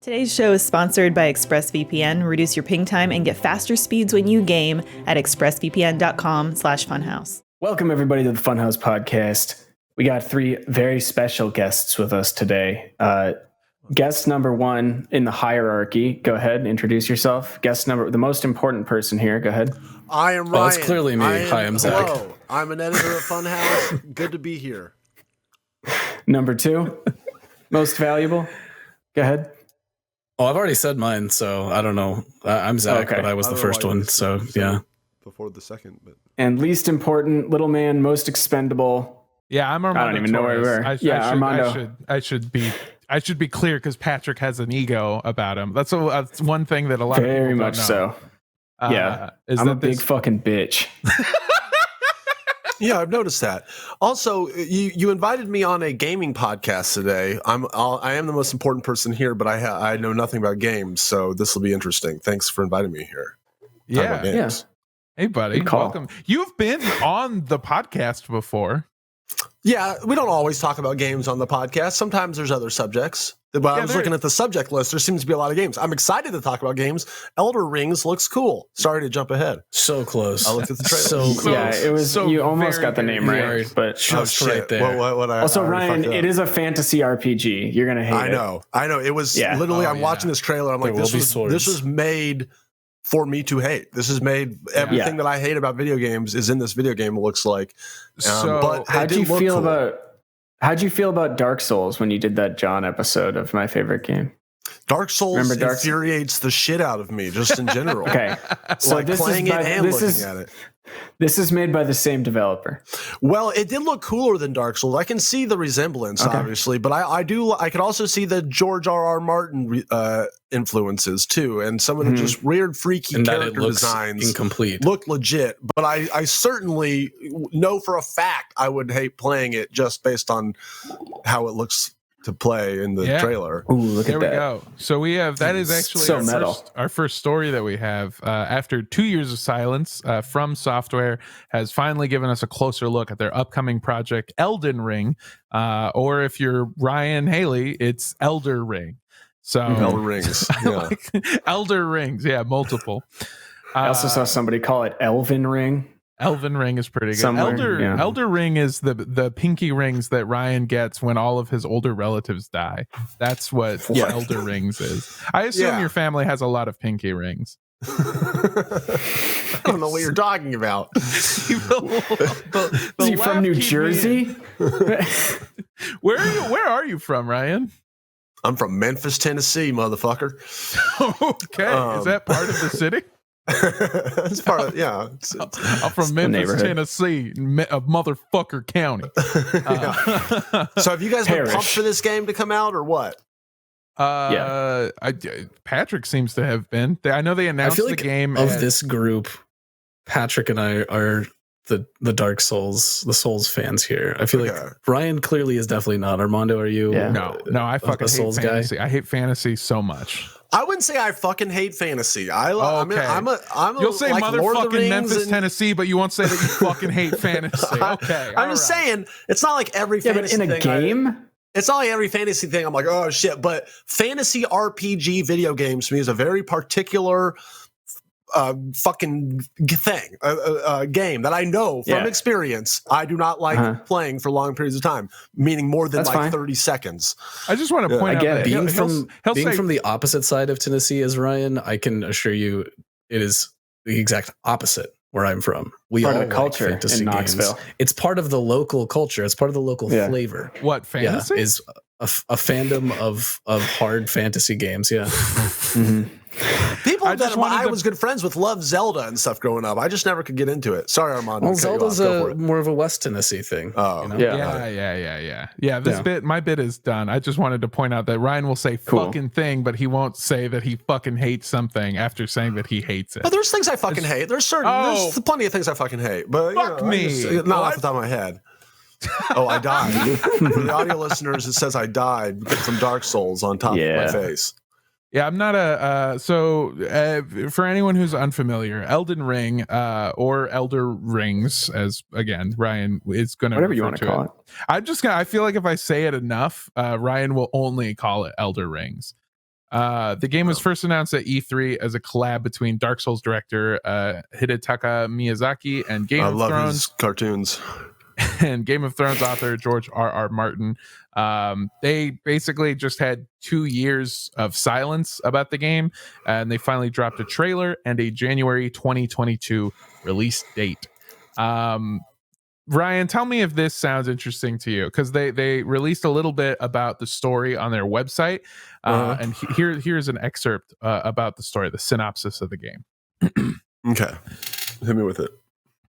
Today's show is sponsored by ExpressVPN. Reduce your ping time and get faster speeds when you game at expressvpn.com/funhaus. Welcome, everybody, to the Funhaus podcast. We got three very special guests with us today. Guest number one in the hierarchy. Go ahead, introduce yourself. The most important person here. Go ahead. I am Ryan. It's clearly me. Hi, I'm Zach. Hello. I'm an editor at Funhaus. Good to be here. Number two, most valuable. Go ahead. Oh, I've already said mine, so I don't know. I'm Zach, but I was the first one, so yeah. Before the second, but And least important, little man, most expendable. Yeah, I'm Armando. I don't even know where we were. Armando. I should be clear because Patrick has an ego about him. That's one thing that a lot of people don't know. Very much so. Yeah, I'm a big fucking bitch. yeah, I've noticed that. Also, you invited me on a gaming podcast today. I am the most important person here, but I know nothing about games, so this will be interesting. Thanks for inviting me here. Yeah. Hey, buddy, welcome. You've been on the podcast before. Yeah, we don't always talk about games on the podcast. Sometimes there's other subjects. But I was looking at the subject list. There seems to be a lot of games. I'm excited to talk about games. Elden Rings looks cool. Sorry to jump ahead. So close. I looked at the trailer. Yeah, it was. You almost got the name right, but just right there. Also, Ryan, it is a fantasy RPG. You're gonna hate it. I know. It was literally. I'm watching this trailer. I'm like, this was made for me to hate. This is made. Everything that I hate about video games is in this video game. It looks like. But how'd you feel about Dark Souls when you did that John episode of My Favorite Game? Dark Souls infuriates the shit out of me, just in general. Okay, so like playing it and looking at it. This is made by the same developer. Well, it did look cooler than Dark Souls. I can see the resemblance, obviously, but I could also see the George R.R. Martin influences too, and some of the just weird, freaky character designs incomplete. Look legit. But I certainly know for a fact I would hate playing it just based on how it looks to play in the trailer. Ooh, look at that. There we go. So we have, that is actually our first story that we have. After 2 years of silence, From Software has finally given us a closer look at their upcoming project, Elden Ring. Or if you're Ryan Haley, it's Elder Ring. So Elder Rings. Yeah. Elder Rings. Yeah, multiple. I also saw somebody call it Elven Ring. Elven Ring is pretty good. Elder Ring is the pinky rings that Ryan gets when all of his older relatives die. That's what Elder Rings is. I assume your family has a lot of pinky rings. I don't know what you're talking about. Is he from New Jersey? Where are you from, Ryan? I'm from Memphis, Tennessee, motherfucker. Okay. Is that part of the city? It's part of I'm from Memphis, Tennessee, a motherfucker county. So have you guys been pumped for this game to come out or what? Patrick seems to have been. I know they announced the game of this group. Patrick and I are the Dark Souls, the Souls fans here. I feel like Ryan clearly is definitely not. Armando, are you? No, I fucking hate Souls fantasy. guy? I hate fantasy so much. I wouldn't say I fucking hate fantasy. I'm You'll say like motherfucking Memphis, Tennessee, but you won't say that you fucking hate fantasy. Okay, I'm just saying it's not like every fantasy but in a game. It's not like every fantasy thing I'm like, oh shit. But fantasy RPG video games to me is a very particular fucking thing, game that I know from experience. I do not like playing for long periods of time, meaning more than 30 seconds. I just want to point out that being from the opposite side of Tennessee as Ryan, I can assure you it is the exact opposite where I'm from. We part all of the culture like fantasy in Knoxville. Games. It's part of the local culture. It's part of the local flavor. What fantasy is a fandom of hard fantasy games? Yeah. People that I was good friends with love Zelda and stuff growing up. I just never could get into it. Sorry, Armando. Well, Zelda's more of a West Tennessee thing. Oh, you know? Yeah. My bit is done. I just wanted to point out that Ryan will say fucking thing, but he won't say that he fucking hates something after saying that he hates it. But there's things I fucking hate. There's plenty of things I fucking hate. But fuck me, not off the top of my head. I died. For the audio listeners, it says I died from Dark Souls on top of my face. Yeah, I'm not for anyone who's unfamiliar, Elden Ring or Elder Rings, as again Ryan is going to whatever you want to call it. I feel like if I say it enough, Ryan will only call it Elder Rings. The game was first announced at E3 as a collab between Dark Souls director Hidetaka Miyazaki and Game of Thrones his cartoons and Game of Thrones author George R.R. Martin. They basically just had 2 years of silence about the game, and they finally dropped a trailer and a January 2022 release date. Ryan, tell me if this sounds interesting to you, because they released a little bit about the story on their website, and here's an excerpt about the story, the synopsis of the game. Okay, hit me with it.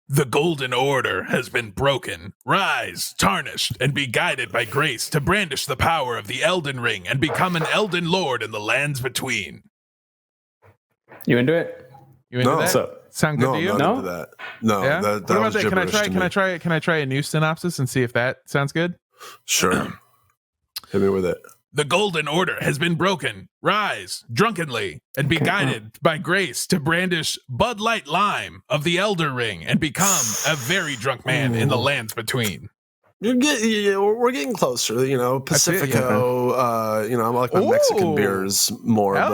The Golden Order has been broken. Rise, tarnished, and be guided by grace to brandish the power of the Elden Ring and become an Elden Lord in the lands between. You into it? You into that? So, sound good to you? No, into that. No. Yeah? That what about was that? Can I try a new synopsis and see if that sounds good? Sure. Hit me with it. The Golden Order has been broken. Rise drunkenly and be guided by grace to brandish Bud Light Lime of the Elder Ring and become a very drunk man in the lands between. We're getting closer, Pacifico. I like my Mexican beers more. I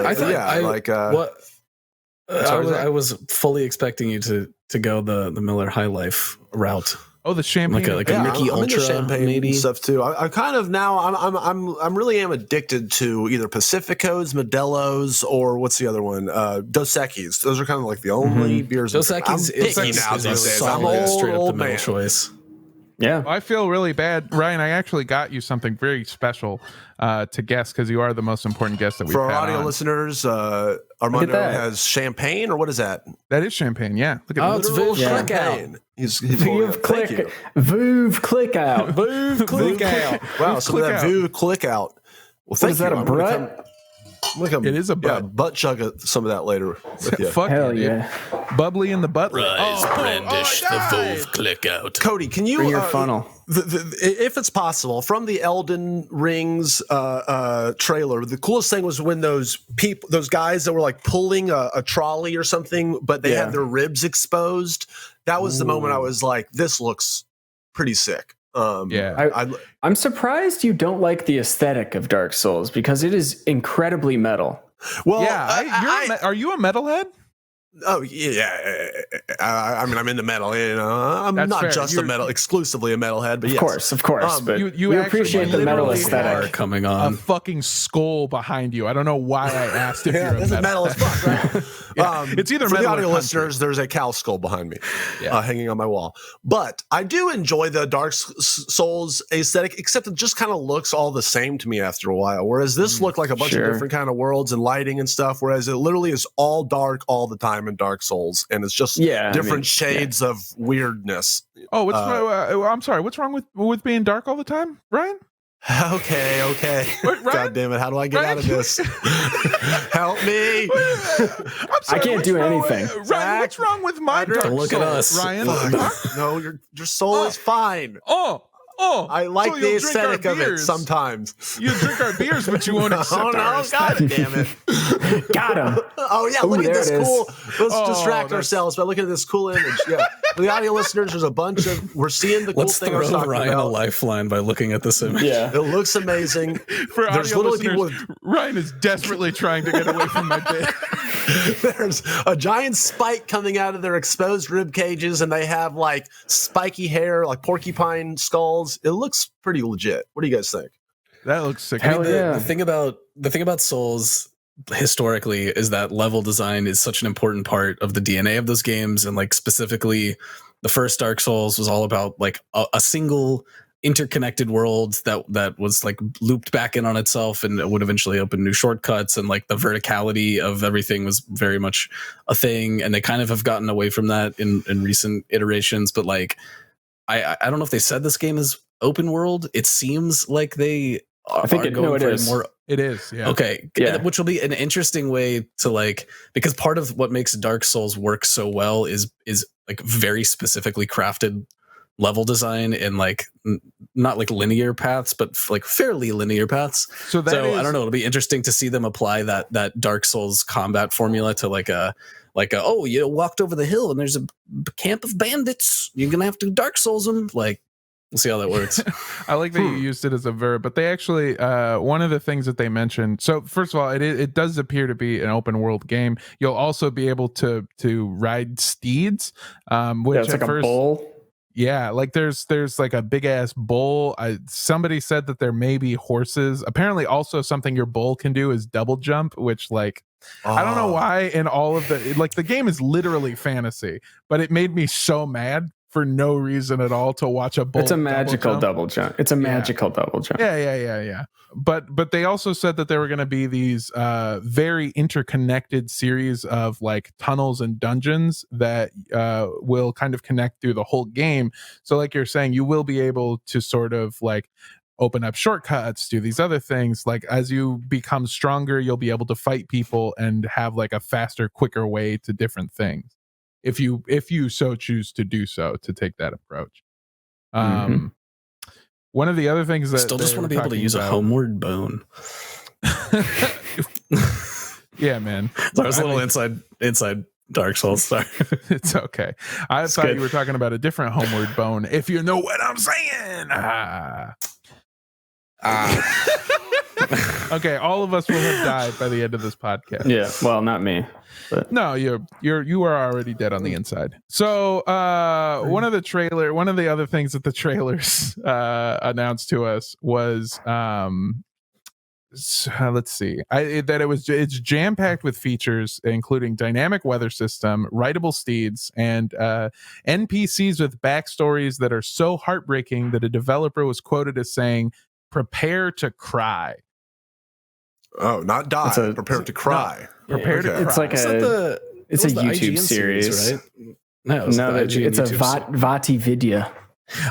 was fully expecting you to go the Miller High Life route. Oh, the champagne, like a Mickey Ultra, champagne maybe stuff too. I kind of now I'm really am addicted to either Pacificos, Modelo's, or what's the other one? Dos Equis. Those are kind of like the only beers. Dos Equis is a solid straight up the middle choice. Yeah, I feel really bad, Ryan. I actually got you something very special to guess, because you are the most important guest that we've had. For our audio listeners, Armando has champagne, or what is that? That is champagne. Yeah, look at it's Vouv Click Out. Vouv Click Out. Vouv Click Out. Wow, so that Vouv Click Out. Well, thank you. Is that a Brett? It is a butt. Yeah, butt chug some of that later. Fuck hell yeah. Bubbly in the butt. Rise, brandish the Vouv Click Out. Cody, can you bring your funnel? If it's possible, from the Elden Rings trailer, the coolest thing was when those guys that were like pulling a trolley or something, but they had their ribs exposed. That was the moment I was like, this looks pretty sick. I'm surprised you don't like the aesthetic of Dark Souls, because it is incredibly metal. Well, are you a metalhead? Oh yeah, I mean, I'm into metal. I'm That's not fair. just exclusively a metalhead, but of course. But you appreciate the metal aesthetic coming on. A fucking skull behind you. I don't know why I asked if you're a metal as fuck, right? It's either for metal the audio or listeners. There's a cow skull behind me, hanging on my wall. But I do enjoy the Dark Souls aesthetic, except it just kind of looks all the same to me after a while. Whereas this looked like a bunch of different kind of worlds and lighting and stuff. Whereas it literally is all dark all the time in Dark Souls, and it's just different shades of weirdness. Oh, I'm sorry. What's wrong with being dark all the time, Ryan? Okay. Wait, God damn it! How do I get out of this? Help me! I'm sorry, I can't do anything. Ryan, what's wrong with my dark soul? Look at us, Ryan. No, your soul is fine. I like the aesthetic of it sometimes. You drink our beers, but you won't accept our God damn it. Got him. Oh, yeah, look at this cool. Let's distract ourselves by looking at this cool image. Yeah. For the audio listeners, there's a bunch of, we're seeing the cool thing I was talking Ryan about. a lifeline by looking at this image. Yeah. It looks amazing. For there's audio listeners, Ryan is desperately trying to get away from my bed. There's a giant spike coming out of their exposed rib cages, and they have like spiky hair, like porcupine skulls. It looks pretty legit. What do you guys think? That looks sick. The thing about Souls historically is that level design is such an important part of the DNA of those games, and like specifically the first Dark Souls was all about like a single interconnected world that was like looped back in on itself, and it would eventually open new shortcuts, and like the verticality of everything was very much a thing, and they kind of have gotten away from that in recent iterations. But like I don't know if they said this game is open world. It seems like they are going for more. It is, yeah. Okay, which will be an interesting way to like, because part of what makes Dark Souls work so well is like very specifically crafted level design and like not like linear paths, but like fairly linear paths. So I don't know. It'll be interesting to see them apply that Dark Souls combat formula to like a oh, you walked over the hill and there's a camp of bandits. You're gonna have to Dark Souls them. Like, We'll see how that works. I like that you used it as a verb, but they actually, one of the things that they mentioned. So first of all, it does appear to be an open world game. You'll also be able to ride steeds, which it's like a bull. Yeah, like there's like a big ass bull. Somebody said that there may be horses. Apparently, also something your bull can do is double jump, which like I don't know why. In all of the game is literally fantasy, but it made me so mad for no reason at all to watch a bull. It's a magical double jump. It's a magical double jump. Yeah. But they also said that there were going to be these very interconnected series of like tunnels and dungeons that will kind of connect through the whole game. So like you're saying, you will be able to sort of like open up shortcuts, do these other things. Like as you become stronger, you'll be able to fight people and have like a faster, quicker way to different things. If you so choose to do so, to take that approach. One of the other things that still just want to be able to use a homeward bone. Yeah, man. There was a little inside Dark Souls. Sorry. It's okay. I thought you were talking about a different homeward bone. If you know what I'm saying. Okay, all of us will have died by the end of this podcast. Yeah, well, not me. But. No, you are already dead on the inside. So one of the other things that the trailers announced to us was let's see, it's jam packed with features including dynamic weather system, rideable steeds, and NPCs with backstories that are so heartbreaking that a developer was quoted as saying, "Prepare to cry." Oh, not die. Prepare to cry. No, prepare to cry. It's like it's a YouTube series, right? No, it's a Vati Vidya.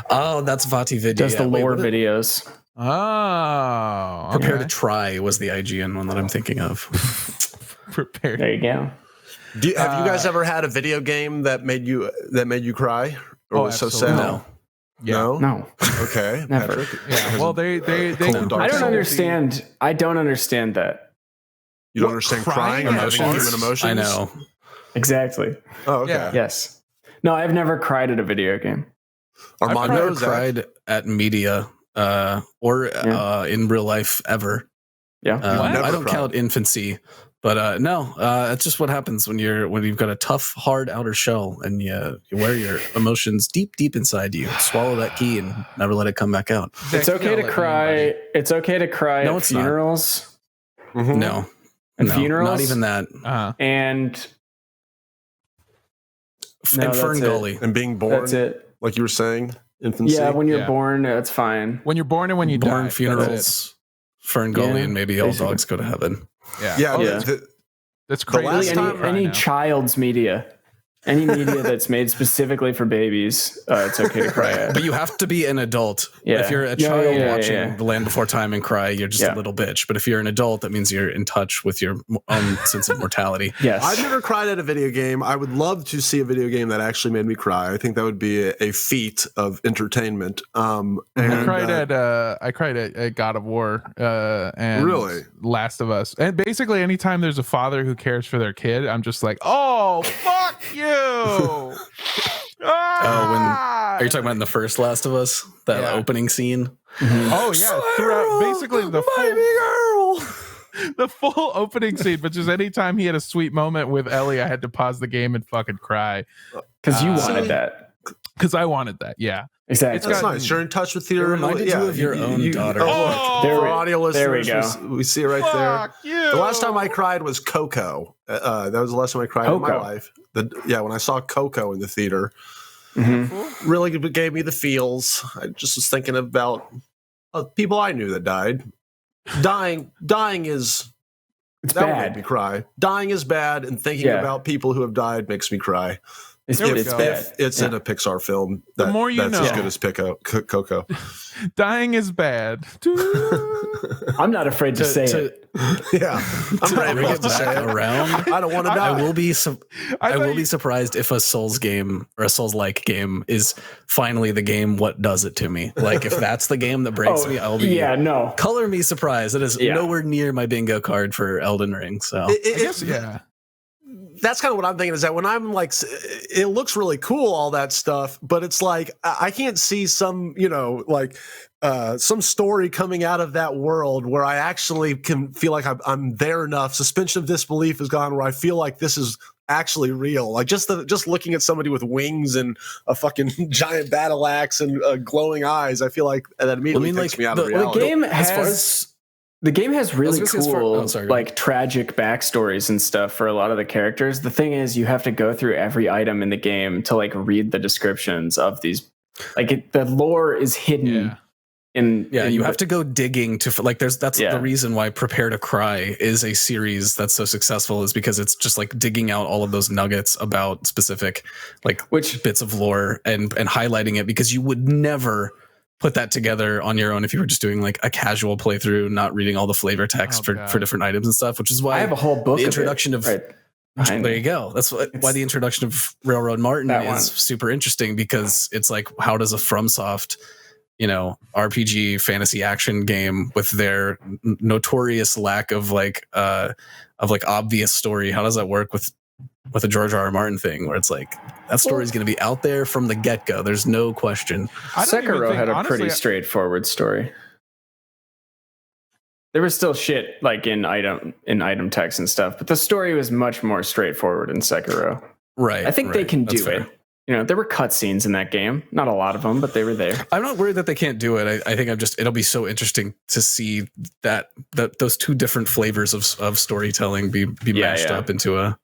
Oh, that's Vati Vidya. Does the lore videos. Oh, okay. Prepare to Try was the IGN one that I'm thinking of. Prepare. There you go. Have you guys ever had a video game that made you cry or was so sad? No. Yeah. No. Okay. Never. Yeah. Well, they I don't understand. I don't understand that. You don't understand crying and having human emotions? I know. Exactly. Oh, okay. Yeah. Yes. No, I've never cried at a video game. I've never cried at media or in real life ever. Yeah. I don't count infancy. But no, it's just what happens when you've got a tough, hard outer shell and you wear your emotions deep inside you. Swallow that key and never let it come back out. It's okay to cry. It's okay to cry at funerals. Mm-hmm. No, funerals, not even that. And Fern Gully and being born. That's it. Like you were saying, infancy. Yeah, when you're born, that's fine. When you're born and when you die, funerals, Fern Gully, and maybe all dogs go to heaven. Yeah. That's crazy. Any child's media, any media that's made specifically for babies, it's okay to cry at. But you have to be an adult. Yeah. If you're a child watching The Land Before Time and cry, you're just a little bitch. But if you're an adult, that means you're in touch with your own sense of mortality. Yes. I've never cried at a video game. I would love to see a video game that actually made me cry. I think that would be a feat of entertainment. I cried at God of War and really? Last of Us. And basically anytime there's a father who cares for their kid, I'm just like, oh, fuck you. Are you talking about in the first Last of Us, that opening scene? Mm-hmm. Oh yeah, throughout basically the full opening scene, but just anytime he had a sweet moment with Ellie, I had to pause the game and fucking cry because you wanted that. Because I wanted that, yeah. Exactly. That's nice. You're in touch with your you of your own daughter. For audio listeners, there we go. We see it right Fuck there. you. The last time I cried was Coco. That was the last time I cried in my life. When I saw Coco in the theater, really gave me the feels. I just was thinking about people I knew that died. Dying is it's that bad. would make me cry. Dying is bad, and thinking about people who have died makes me cry. It's bad. It's in a Pixar film. The more you that's know. as good as Coco. Dying is bad. I'm not afraid to say it. Yeah, I'm ready to say it around. I don't want to die. I will be surprised if a Souls game or a Souls-like game is finally the game. What does it to me? Like if that's the game that breaks me, I'll be color me surprised. It is nowhere near my bingo card for Elden Ring. So I guess that's kind of what I'm thinking, is that when I'm like, it looks really cool, all that stuff, but it's like I can't see some, some story coming out of that world where I actually can feel like I'm there enough. Suspension of disbelief is gone, where I feel like this is actually real. Like just looking at somebody with wings and a fucking giant battle axe and glowing eyes, I feel like that immediately takes me out of reality. The game has really cool, tragic backstories and stuff for a lot of the characters. The thing is, you have to go through every item in the game to read the descriptions of these. The lore is hidden. You have to go digging to the reason why Prepare to Cry is a series that's so successful, is because it's just digging out all of those nuggets about specific which bits of lore and highlighting it, because you would never put that together on your own if you were just doing a casual playthrough, not reading all the flavor text for different items and stuff, which is why I have a whole book. The introduction of there you go. That's why the introduction of Railroad Martin is super interesting, because it's how does a FromSoft, RPG fantasy action game with their notorious lack of obvious story, how does that work with a George R.R. Martin thing, where it's that story is going to be out there from the get-go. There's no question. Sekiro had a pretty straightforward story. There was still shit in item text and stuff, but the story was much more straightforward in Sekiro. Right. I think they can do it. There were cutscenes in that game. Not a lot of them, but they were there. I'm not worried that they can't do it. I think it'll be so interesting to see that those two different flavors of storytelling be mashed up into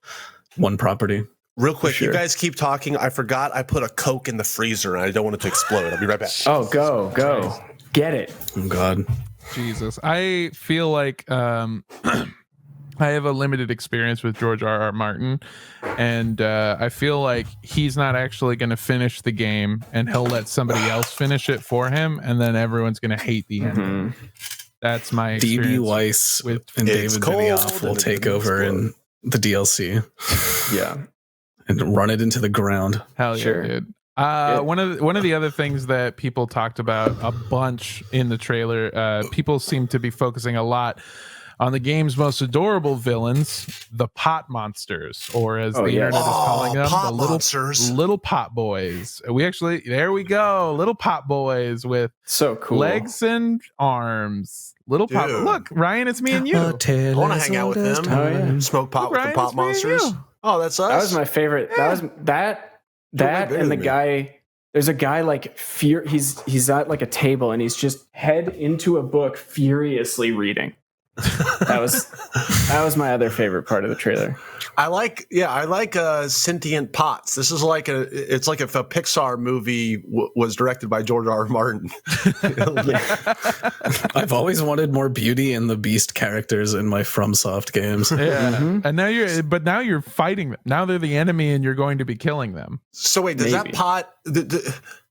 one property. Real quick, you guys keep talking. I forgot I put a Coke in the freezer and I don't want it to explode. I'll be right back. Oh, go. Get it. Oh, God. Jesus. I feel like I have a limited experience with George R.R. Martin, and I feel like he's not actually going to finish the game, and he'll let somebody else finish it for him, and then everyone's going to hate the end. That's my experience. D.B. Weiss and David Benioff will take over in the DLC. Yeah. And run it into the ground. Hell yeah, dude. One of the other things that people talked about a bunch in the trailer, people seem to be focusing a lot on the game's most adorable villains, the pot monsters, or as the internet is calling them, the little pot boys. There we go, little pot boys with so cool legs and arms. Little pot. Look, Ryan, it's me and you. I want to hang out with them. Oh, yeah. Smoke pot with the pot monsters. Oh, that's us. That was my favorite. Yeah. That and the guy. There's a guy he's at a table and he's just head into a book furiously reading. That was my other favorite part of the trailer. I like sentient pots. This is it's like if a Pixar movie was directed by George R.R. Martin. I've always wanted more Beauty and the Beast characters in my FromSoft games. Yeah, and now you're fighting them. Now they're the enemy, and you're going to be killing them. So wait, does that pot?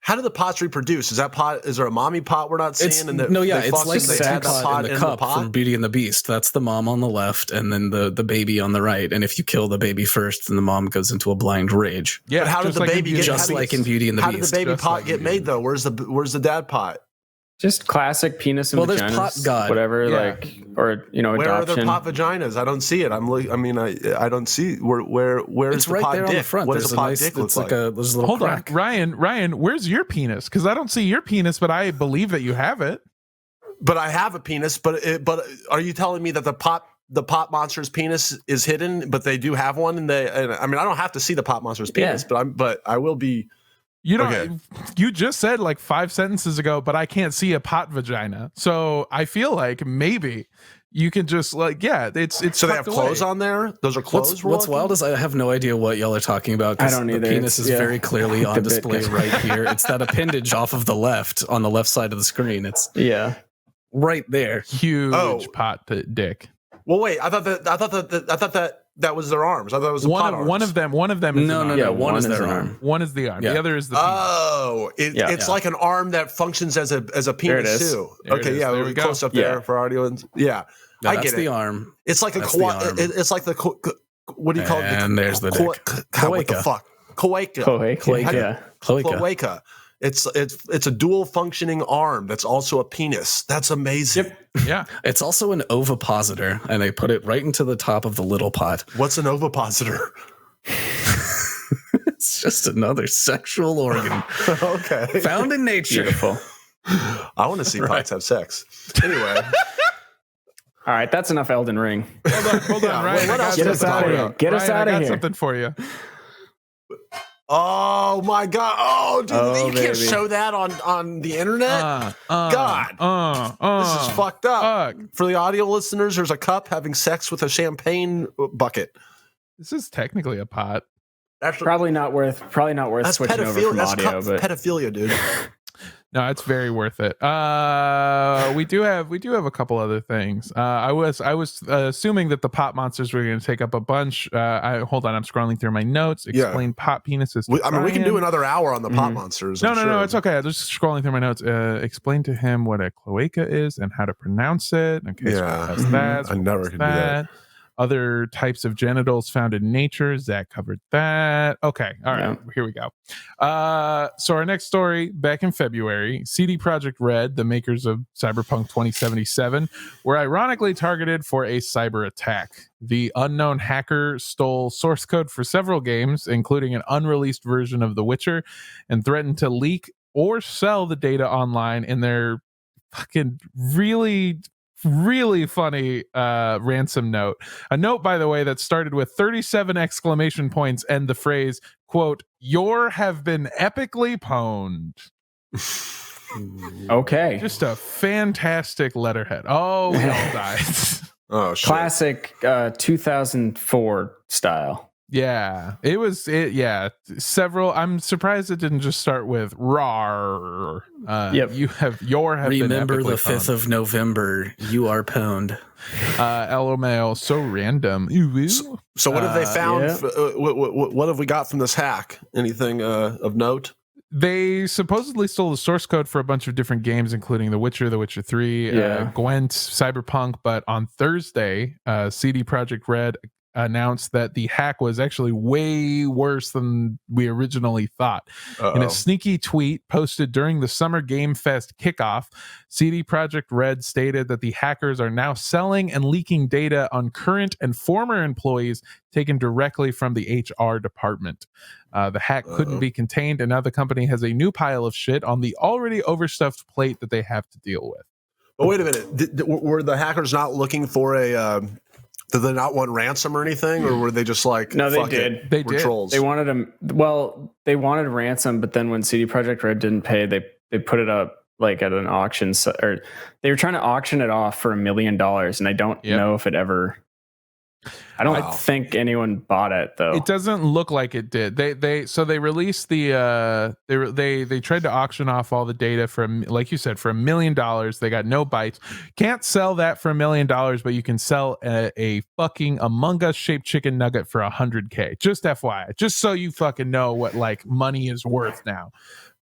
How do the pots reproduce? Is there a mommy pot we're not seeing? It's like the pot in the cup from Beauty and the Beast. That's the mom on the left, and then the baby on the right. And if you kill the baby first, then the mom goes into a blind rage. Yeah, but how did the baby get? Just like in Beauty and the Beast. How did the baby pot get made though? Where's the dad pot? Just classic penis and vaginas. There's pot god, whatever, or adoption. Where are the pot vaginas? I don't see it. I don't see where's it's the right pot there dick? on the front. What does a pot dick look like? There's a little crack. On, Ryan, where's your penis? Because I don't see your penis, but I believe that you have it. But I have a penis. But are you telling me that the pot monster's penis is hidden, but they do have one? And I don't have to see the pot monster's penis, but I will be. You don't. You just said 5 sentences ago, but I can't see a pot vagina. So I feel like maybe you can just it's. So they have clothes on there. Those are clothes. What's wild is I have no idea what y'all are talking about. I don't either. The penis is very clearly on display right here. It's that appendage off of the left on the left side of the screen. It's right there. Huge pot dick. Well, wait. I thought that was their arms. I thought it was one of them. One of them is no. One is their arm. One is the arm. Yeah. The other is the penis. Oh, it's like an arm that functions as a penis too. Okay, yeah, we're close up there for audio. Yeah, no, I get it. The arm. It's like it's like the what do you call it? And there's the dick. What the fuck? Cloaca. It's a dual functioning arm that's also a penis. That's amazing. Yep. Yeah. It's also an ovipositor, and they put it right into the top of the little pot. What's an ovipositor? just another sexual organ. Okay. Found in nature. Beautiful. I want to see pots have sex. Anyway. All right, that's enough Elden Ring. Hold on, Ryan. What else Get us out of here. Get us out of I got here. something for you. Oh my God! Oh, dude, you baby. can't show that on the internet. God, this is fucked up. For the audio listeners, there's a cup having sex with a champagne bucket. This is technically a pot. Actually, Probably not worth switching over from audio, but pedophilia, dude. No, it's very worth it. We do have a couple other things. I was assuming that the pot monsters were going to take up a bunch. Hold on, I'm scrolling through my notes. Explain pot penises. We can do another hour on the pot monsters. No, it's okay. I'm just scrolling through my notes. Explain to him what a cloaca is and how to pronounce it. Okay, so that's I never can do that. Other types of genitals found in nature. Zach covered that. Okay. All right. Here we go. So our next story, back in February, CD Projekt Red, the makers of Cyberpunk 2077, were ironically targeted for a cyber attack. The unknown hacker stole source code for several games, including an unreleased version of The Witcher, and threatened to leak or sell the data online in their fucking really funny ransom note. A note, by the way, that started with 37 exclamation points and the phrase, quote, "Your have been epically pwned." okay. Just a fantastic letterhead. Oh, we all died. Oh, shit. Classic 2004 style. Yeah, several. I'm surprised it didn't just start with "rar." You have Remember been the 5th of November. You are pwned. LMAO, so random. So what have they found? What have we got from this hack? Anything of note? They supposedly stole the source code for a bunch of different games, including The Witcher, The Witcher 3, Gwent, Cyberpunk. But on Thursday, CD Projekt Red announced that the hack was actually way worse than we originally thought. In a sneaky tweet posted during the Summer Game Fest kickoff, CD Projekt Red stated that the hackers are now selling and leaking data on current and former employees taken directly from the HR department. The hack couldn't be contained, and now the company has a new pile of shit on the already overstuffed plate that they have to deal with. But wait a minute. Were the hackers not looking for a... Did they not want ransom or anything, or were they just like, no, they did. They did. Trolls. They wanted them. Well, they wanted ransom, but then when CD Projekt Red didn't pay, they put it up like at an auction, or they were trying to auction it off for $1 million, and I don't know if it ever. I don't think anyone bought it though. It doesn't look like it did. They released the they tried to auction off all the data for, like you said, for $1 million. They got no bites. Can't sell that for $1 million, but you can sell a fucking Among Us shaped chicken nugget for $100K. Just FYI, just so you fucking know what like money is worth now.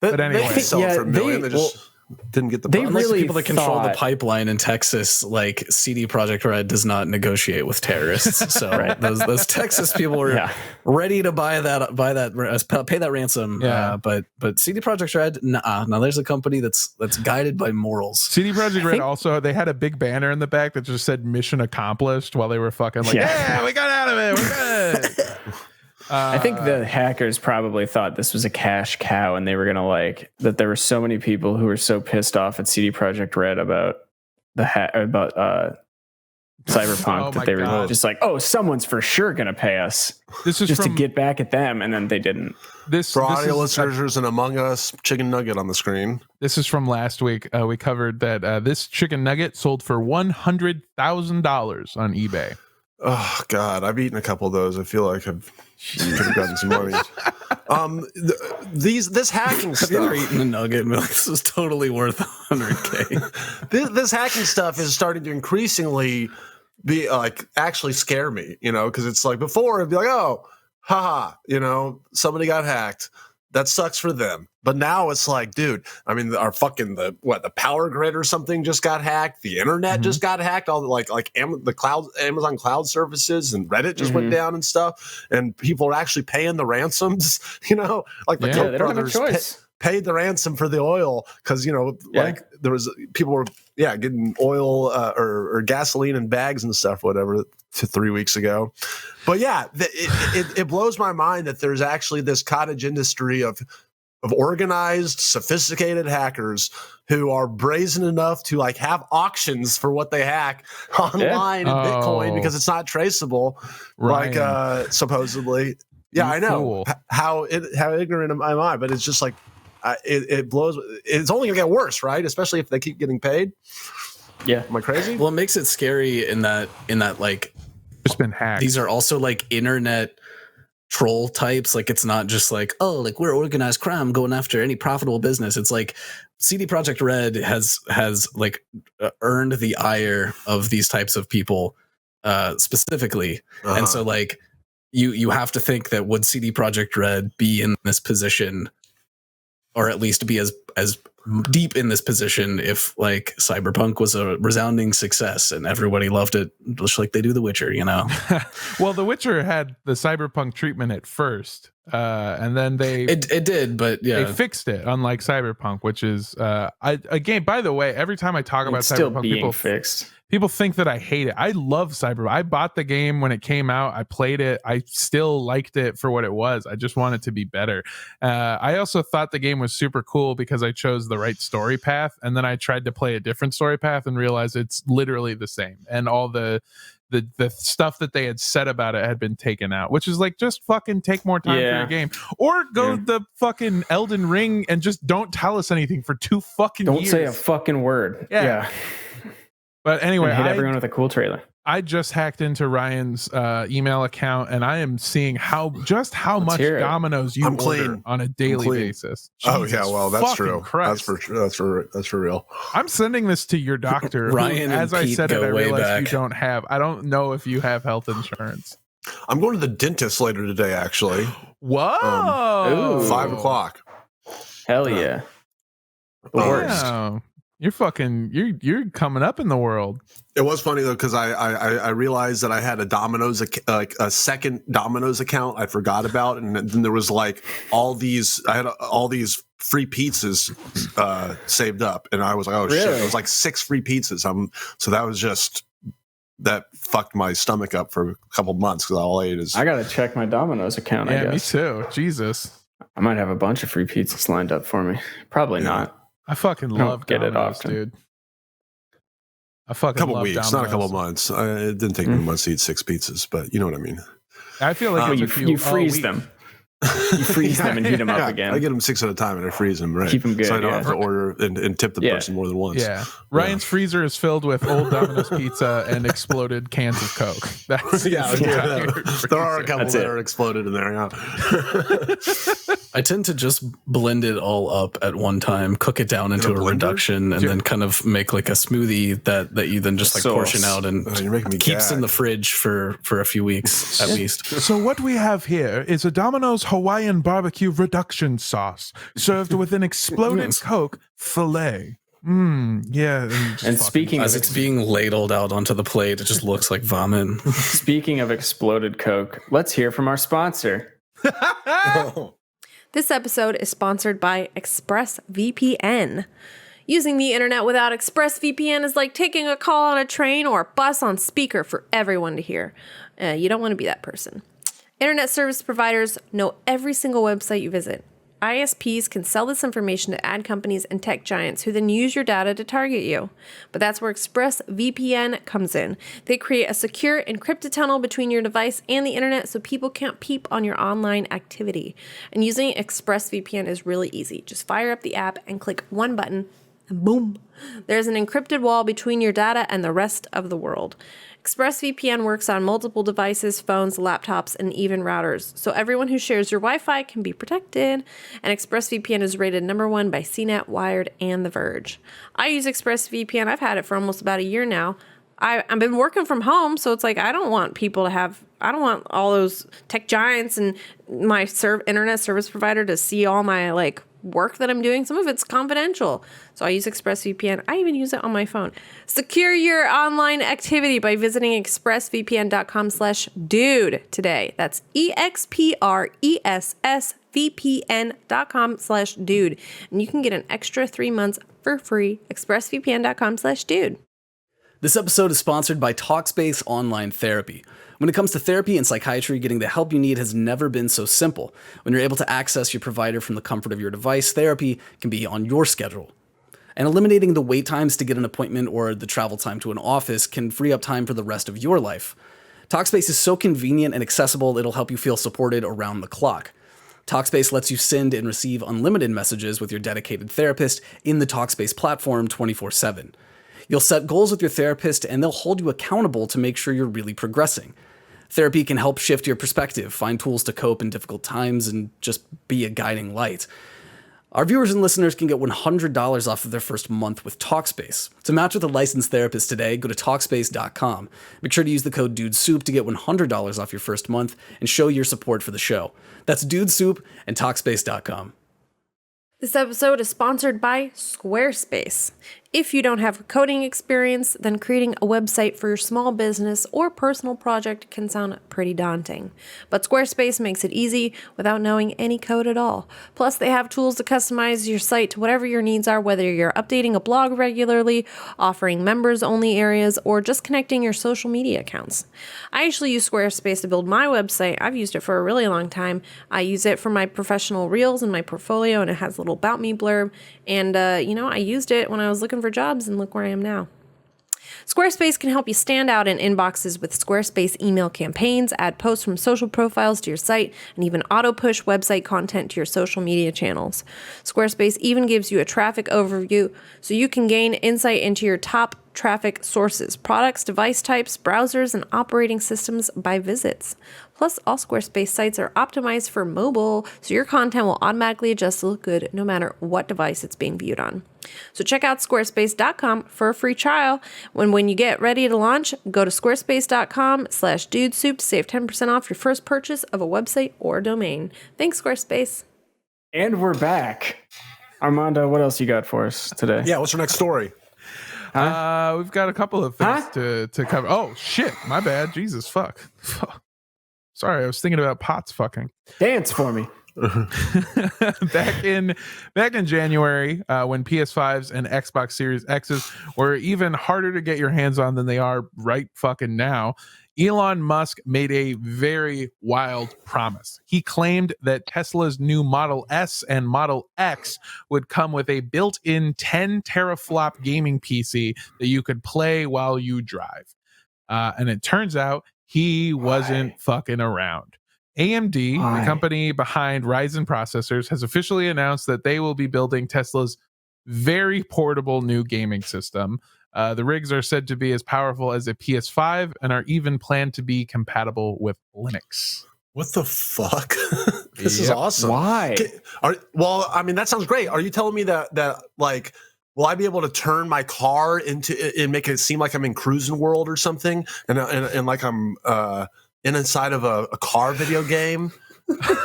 But anyway, they sell it for $1 million. They just didn't get the. They really people that control the pipeline in Texas, like CD Projekt Red, does not negotiate with terrorists. So those Texas people were ready to pay that ransom. Yeah. But CD Projekt Red, now there's a company that's guided by morals. CD Projekt Red also, they had a big banner in the back that just said "Mission Accomplished" while they were fucking like, "Yeah, we got out of it. We're good." I think the hackers probably thought this was a cash cow, and they were gonna that there were so many people who were so pissed off at CD Projekt Red about Cyberpunk that they were just like, "Oh, someone's for sure gonna pay us." This is just to get back at them, and then they didn't. For audio listeners, there's an Among Us chicken nugget on the screen. This is from last week. We covered that this chicken nugget sold for $100,000 on eBay. Oh God, I've eaten a couple of those. I feel like I've could have gotten some money. This hacking stuff. Have you ever eaten a nugget? This is totally worth $100K. This hacking stuff is starting to increasingly be like actually scare me. Because it's like before it'd be like, oh, haha, somebody got hacked. That sucks for them. But now it's like, dude, I mean, the power grid or something just got hacked. The internet just got hacked. All the Amazon cloud services and Reddit just went down and stuff. And people are actually paying the ransoms. Like the Koch brothers paid the ransom for the oil because like there was people were getting oil or gasoline in bags and stuff, whatever, 3 weeks ago. But it blows my mind that there's actually this cottage industry of organized, sophisticated hackers who are brazen enough to like have auctions for what they hack online in Bitcoin because it's not traceable, like supposedly. Yeah, I know how ignorant am I, but it's just like it blows. It's only gonna get worse, right? Especially if they keep getting paid. Yeah, am I crazy? Well, it makes it scary in that like just been hacked. These are also like internet troll types. Like it's not just like, oh, like we're organized crime going after any profitable business. It's like CD Projekt Red has like earned the ire of these types of people specifically. And so like you have to think that would CD Projekt Red be in this position, or at least be as deep in this position if like Cyberpunk was a resounding success and everybody loved it, just like they do The Witcher, Well, The Witcher had the Cyberpunk treatment at first, and then it did, but they fixed it, unlike Cyberpunk, which is a game. By the way, every time I talk about Cyberpunk, people think that I hate it. I love Cyberpunk. I bought the game when it came out. I played it. I still liked it for what it was. I just want it to be better. I also thought the game was super cool because I chose the right story path, and then I tried to play a different story path and realized it's literally the same. And all the stuff that they had said about it had been taken out, which is like, just fucking take more time for your game, or go the fucking Elden Ring and just don't tell us anything for 2 fucking years. Don't say a fucking word. Yeah. But anyway, hit everyone with a cool trailer. I just hacked into Ryan's email account, and I am seeing how much Domino's you order on a daily basis. Jesus well, that's true. Christ. That's for real. I'm sending this to your doctor. Ryan, who, as I Pete said it, I realized back. you don't have. I don't know if you have health insurance. I'm going to the dentist later today, actually. Whoa! 5 o'clock. Hell yeah! The worst. You're coming up in the world. It was funny though, because I realized that I had a second Domino's account I forgot about, and then there was like I had all these free pizzas saved up, and I was like, oh shit, it was like 6 free pizzas. So that fucked my stomach up for a couple months because all I ate is. I gotta check my Domino's account. Yeah, I guess. me too. Jesus, I might have a bunch of free pizzas lined up for me. Probably not. I fucking love Domino's, dude. I fucking couple love weeks, Domino's. Not a couple months. It didn't take me months to eat 6 pizzas, but you know what I mean. I feel like you freeze them. You freeze them and heat them up again. I get them 6 at a time and I freeze them. Right, keep them good. So I don't have to order and tip the person more than once. Yeah, Ryan's freezer is filled with old Domino's pizza and exploded cans of Coke. That's there are a couple that are exploded in there. Yeah. I tend to just blend it all up at one time, cook it down into a reduction, and then kind of make like a smoothie that you then just like portion out and keeps in the fridge for a few weeks at least. So what we have here is a Domino's Hawaiian barbecue reduction sauce served with an exploded Coke fillet. Yeah. And speaking as it's being ladled out onto the plate, it just looks like vomit. Speaking of exploded Coke, let's hear from our sponsor. This episode is sponsored by ExpressVPN. Using the internet without ExpressVPN is like taking a call on a train or a bus on speaker for everyone to hear. You don't want to be that person. Internet service providers know every single website you visit. ISPs can sell this information to ad companies and tech giants who then use your data to target you. But that's where ExpressVPN comes in. They create a secure encrypted tunnel between your device and the internet so people can't peep on your online activity. And using ExpressVPN is really easy. Just fire up the app and click one button and boom, there's an encrypted wall between your data and the rest of the world. ExpressVPN works on multiple devices, phones, laptops, and even routers, so everyone who shares your Wi-Fi can be protected. And ExpressVPN is rated #1 by CNET, Wired, and The Verge. I use ExpressVPN. I've had it for almost about a year now. I've been working from home, so it's like I don't want people to have I don't want all those tech giants and my internet service provider to see all my like work that I'm doing. Some of it's confidential. So I use ExpressVPN. I even use it on my phone. Secure your online activity by visiting expressvpn.com/dude today. That's expressvpn.com/dude. And you can get an extra 3 months for free. expressvpn.com/dude. This episode is sponsored by Talkspace Online Therapy. When it comes to therapy and psychiatry, getting the help you need has never been so simple. When you're able to access your provider from the comfort of your device, therapy can be on your schedule. And eliminating the wait times to get an appointment or the travel time to an office can free up time for the rest of your life. Talkspace is so convenient and accessible, it'll help you feel supported around the clock. Talkspace lets you send and receive unlimited messages with your dedicated therapist in the Talkspace platform 24/7. You'll set goals with your therapist and they'll hold you accountable to make sure you're really progressing. Therapy can help shift your perspective, find tools to cope in difficult times, and just be a guiding light. Our viewers and listeners can get $100 off of their first month with Talkspace. To match with a licensed therapist today, go to Talkspace.com. Make sure to use the code DUDESOUP to get $100 off your first month and show your support for the show. That's DUDESOUP and Talkspace.com. This episode is sponsored by Squarespace. If you don't have coding experience, then creating a website for your small business or personal project can sound pretty daunting. But Squarespace makes it easy without knowing any code at all. Plus, they have tools to customize your site to whatever your needs are, whether you're updating a blog regularly, offering members-only areas, or just connecting your social media accounts. I actually use Squarespace to build my website. I've used it for a really long time. I use it for my professional reels and my portfolio, and it has a little about me blurb. And, I used it when I was looking for jobs, and look where I am now. Squarespace can help you stand out in inboxes with Squarespace email campaigns, add posts from social profiles to your site, and even auto-push website content to your social media channels. Squarespace even gives you a traffic overview so you can gain insight into your top traffic sources, products, device types, browsers, and operating systems by visits. Plus, all Squarespace sites are optimized for mobile, so your content will automatically adjust to look good no matter what device it's being viewed on. So check out squarespace.com for a free trial. When you get ready to launch, go to squarespace.com/dudesoup to save 10% off your first purchase of a website or domain. Thanks, Squarespace. And we're back. Armando, what else you got for us today? Yeah, what's your next story? We've got a couple of things to cover. Oh, shit. My bad. Jesus, fuck. Sorry, I was thinking about Potts fucking. Dance for me. back in January, when PS5s and Xbox Series X's were even harder to get your hands on than they are right fucking now, Elon Musk made a very wild promise. He claimed that Tesla's new Model S and Model X would come with a built-in 10 teraflop gaming PC that you could play while you drive. And it turns out he wasn't fucking around. AMD, the company behind Ryzen processors, has officially announced that they will be building Tesla's very portable new gaming system. The rigs are said to be as powerful as a PS5 and are even planned to be compatible with Linux. What the fuck? This is awesome. Why? That sounds great. Are you telling me that like, will I be able to turn my car into and make it seem like I'm in Cruising World or something, and like I'm inside of a car video game,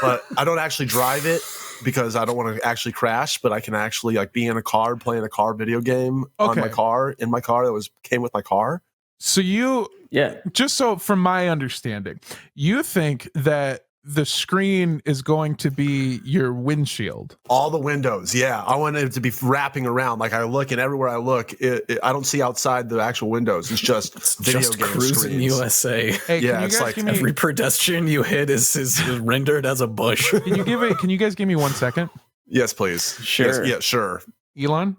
but I don't actually drive it because I don't want to actually crash, but I can actually like be in a car playing a car video game in my car that came with my car. So just so from my understanding, you think that the screen is going to be your windshield? All the windows, yeah. I want it to be wrapping around. Like I look, and everywhere I look, I don't see outside the actual windows. It's just video just game Cruising screens. USA. Hey, yeah, it's like every pedestrian you hit is rendered as a bush. Can you guys give me 1 second? Yes, please. Sure. Yes, sure. Elon?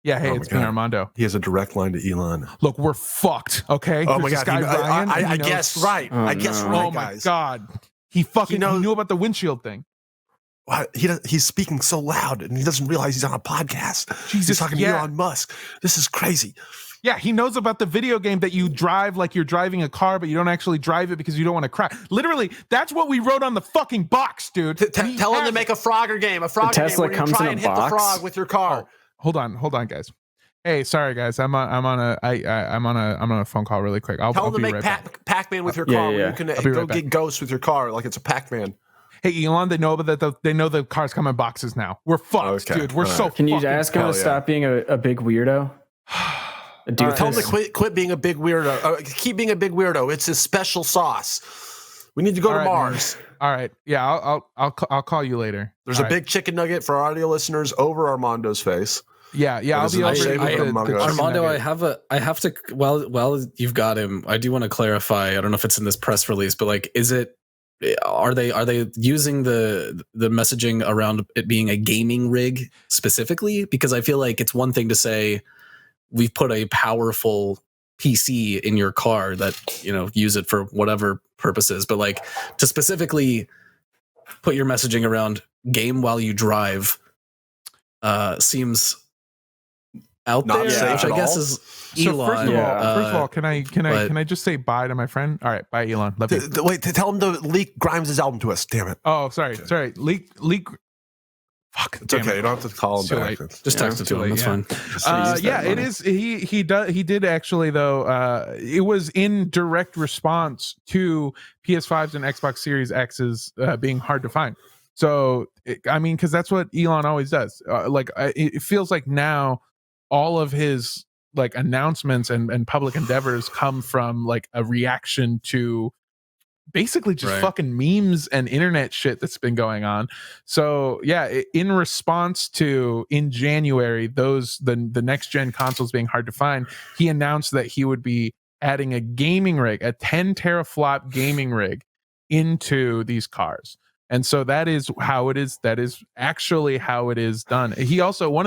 Yeah, hey, it's me, Armando. He has a direct line to Elon. Look, we're fucked, okay? Oh my God. I knows. guessed right. I guessed right, oh my guys. God. He knew about the windshield thing. He's speaking so loud, and he doesn't realize he's on a podcast. Jesus, he's talking to Elon Musk. This is crazy. Yeah, he knows about the video game that you drive like you're driving a car, but you don't actually drive it because you don't want to crash. Literally, that's what we wrote on the fucking box, dude. Tell him to make a Frogger game. A Frogger Tesla game where comes you try in a and hit the box? frog with your car. Hold on, guys. Hey, sorry guys, I'm on a phone call really quick. Tell them to make Pac-Man with your car. Yeah. You can go get ghosts with your car like it's a Pac-Man. Hey Elon, they know that they know the cars come in boxes now. We're fucked, dude. We're so. Can you ask him to stop being a big weirdo? Tell him to quit being a big weirdo. Keep being a big weirdo. It's his special sauce. We need to go to Mars. Man. All right. Yeah, I'll call you later. There's a big chicken nugget for our audio listeners over Armando's face. Yeah. I'll be over Armando, I have to. Well, you've got him. I do want to clarify. I don't know if it's in this press release, but like, are they using the messaging around it being a gaming rig specifically? Because I feel like it's one thing to say we've put a powerful PC in your car that, use it for whatever purposes, but like to specifically put your messaging around game while you drive seems out there, which I guess is Elon. So first of all, can I just say bye to my friend? All right, bye, Elon. Love you. Wait, tell him to leak Grimes' album to us. Damn it. Oh, sorry. Leak. Fuck. It's okay. You don't have to call him back. Just text it to him. That's fine. It is. He did actually though. It was in direct response to PS5s and Xbox Series X's being hard to find. So because that's what Elon always does. It feels like now all of his like announcements and public endeavors come from like a reaction to basically just fucking memes and internet shit that's been going on. So yeah, in response to in January the next gen consoles being hard to find, he announced that he would be adding a gaming rig, a 10 teraflop gaming rig into these cars. And so that is how it is. That is actually how it is done. He also I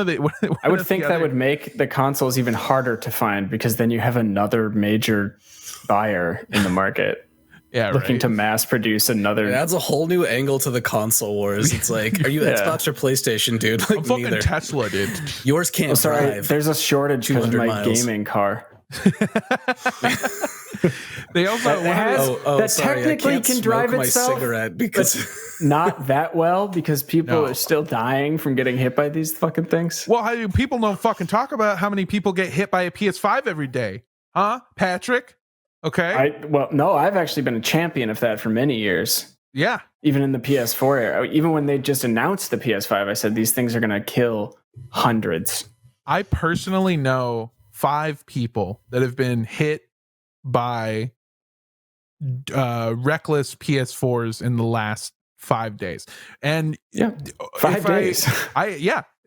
would think that would make the consoles even harder to find, because then you have another major buyer in the market. Yeah, looking to mass produce another. It adds a whole new angle to the console wars. It's like, are you Xbox or PlayStation, dude? Like, I'm fucking Tesla, dude. Yours can't drive. There's a shortage because of my gaming car. They also technically can drive itself, cigarette because not that well, because people are still dying from getting hit by these fucking things. Well, people don't fucking talk about how many people get hit by a PS5 every day, huh, Patrick? Okay. I've actually been a champion of that for many years. Yeah. Even in the PS4 era, even when they just announced the PS5, I said these things are going to kill hundreds. I personally know 5 people that have been hit by reckless PS4s in the last 5 days. And 5 days.